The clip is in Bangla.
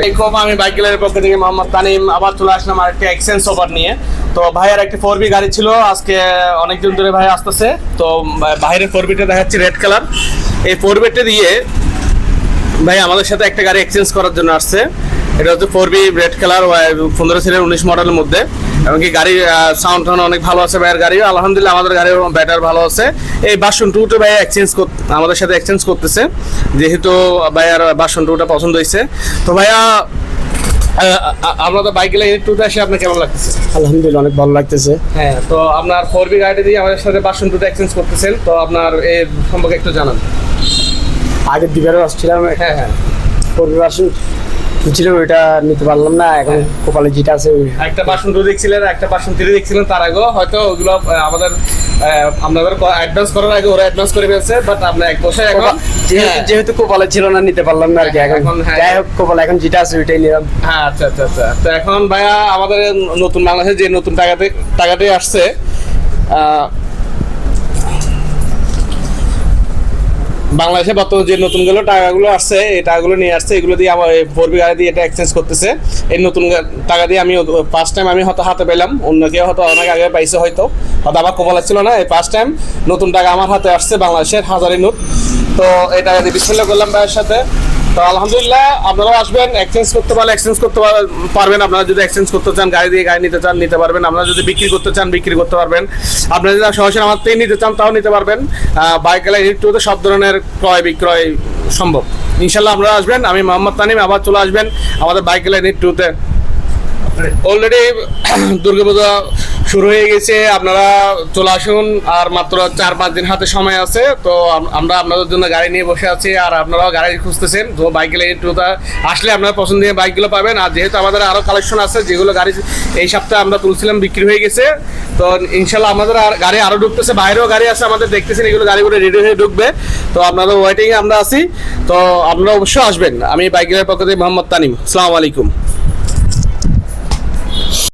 আমি বাইক গ্যালারির পক্ষ থেকে মোহাম্মদ তানিম আবার চলে আসলাম আরেকটা এক্সচেঞ্জ অফার নিয়ে। তো ভাইয়ের একটা 4B গাড়ি ছিল, আজকে অনেকদিন ধরে ভাই আসতেছে। তো বাইরের 4Bটা দেখাচ্ছি রেড কালার। এই 4Bটা দিয়ে ভাই আমাদের সাথে একটা গাড়ি এক্সচেঞ্জ করার জন্য আসছে। এটা হচ্ছে 4B রেড কালার, 15 সিরিয়াল 19 মডেলের মধ্যে। এমনকি গাড়ির সাউন্ড টাউন অনেক ভালো আছে ভাইয়ের গাড়িও, আলহামদুলিল্লাহ আমাদের গাড়ির ব্যাটার ভালো আছে। এই ভার্সন 2টা ভাই আমাদের সাথে এক্সচেঞ্জ করতেছে, যেহেতু ভাইয়ার ভার্সন 2টা পছন্দ হয়েছে। তো ভাইয়া আপনাদের বাইক গ্যালারি 2তে এসে আপনার কেমন লাগতেছে? আলহামদুলিল্লাহ অনেক ভালো লাগতেছে। হ্যাঁ, তো আপনার 4B গাড়িটা দিয়ে আমাদের সাথে ভার্সন 2টা এক্সচেঞ্জ করতেছেন, তো আপনার এর সম্পর্কে একটু জানান। আগের দিবারও আসছিলাম, হ্যাঁ পরিবেশন ছিল ওইটা নিতে পারলাম না, এখন কপালে যেটা আছে একটা ভার্সন 2 দেখছিলেন, একটা ভার্সন 3 দেখছিলেন, তার আগেও হয়তো ওগুলো আমাদের আপনাদের অ্যাডভান্স করার আগে ওরা অ্যাডভান্স করে ফেলছে, বাট আপনার এক বছর এখন যেহেতু কপালে ছিল না নিতে পারলাম না আর কি। এখন যাই হোক, কপালে এখন যেটা আছে ওইটাই নিলাম। হ্যাঁ, আচ্ছা। তো এখন ভাইয়া আমাদের নতুন বাংলাদেশে যে নতুন টাকাতে আসছে, বাংলাদেশে বর্তমানে যে নতুন টাকাগুলো আসছে, এই টাকাগুলো নিয়ে আসছে, এগুলো দিয়ে আমার 4B গাড়ি দিয়ে এটা এক্সচেঞ্জ করতেছে। এই নতুন টাকা দিয়ে আমি ফার্স্ট টাইম আমি হয়তো হাতে পেলাম, অন্য কেউ হয়তো অনেক আগে পাইছে, হয়তো আমার কপালে ছিল না। এই ফার্স্ট টাইম নতুন টাকা আমার হাতে আসছে, বাংলাদেশের হাজারি নোট। তো এই টাকা দিয়ে বিসমিল্লাহ করলাম ভাইয়ের সাথে। তো আলহামদুলিল্লাহ আপনারাও আসবেন, এক্সচেঞ্জ করতে পারলে এক্সচেঞ্জ করতে পারবেন। আপনারা যদি এক্সচেঞ্জ করতে চান, গাড়ি দিয়ে গাড়ি নিতে চান নিতে পারবেন। আপনারা যদি বিক্রি করতে চান বিক্রি করতে পারবেন। আপনারা যদি সরাসরি আমার থেকে নিতে চান তাও নিতে পারবেন। বাইক গ্যালারি 2তে সব ধরনের ক্রয় বিক্রয় সম্ভব। ইনশাল্লাহ আপনারা আসবেন। আমি মোহাম্মদ তানিম, আবার চলে আসবেন আমাদের বাইক গ্যালারি 2তে। অলরেডি দুর্গাপূজা শুরু হয়ে গেছে, আপনারা চলে আসুন। আর মাত্র 4-5 দিন হাতে সময় আছে। তো আমরা আপনাদের জন্য গাড়ি নিয়ে বসে আছি, আর আপনারাও গাড়ি খুঁজতেছেন। তো বাইক গ্যালারি 2তে আসলে আপনারা পছন্দের বাইকগুলো পাবেন। আর যেহেতু আমাদের আরও কালেকশন আছে, যেগুলো গাড়ি এই সপ্তাহে আমরা তুলছিলাম বিক্রি হয়ে গেছে, তো ইনশাল্লাহ আমাদের গাড়ি আরও ঢুকতেছে, বাইরেও গাড়ি আছে আমাদের, দেখতেছেন এগুলো গাড়িগুলো রেডি হয়ে ঢুকবে। তো আপনাদের ওয়েটিংয়ে আমরা আছি, তো আপনারা অবশ্যই আসবেন। আমি বাইক গ্যালারির পক্ষ থেকে মোহাম্মদ তানিম, আসসালামু আলাইকুম।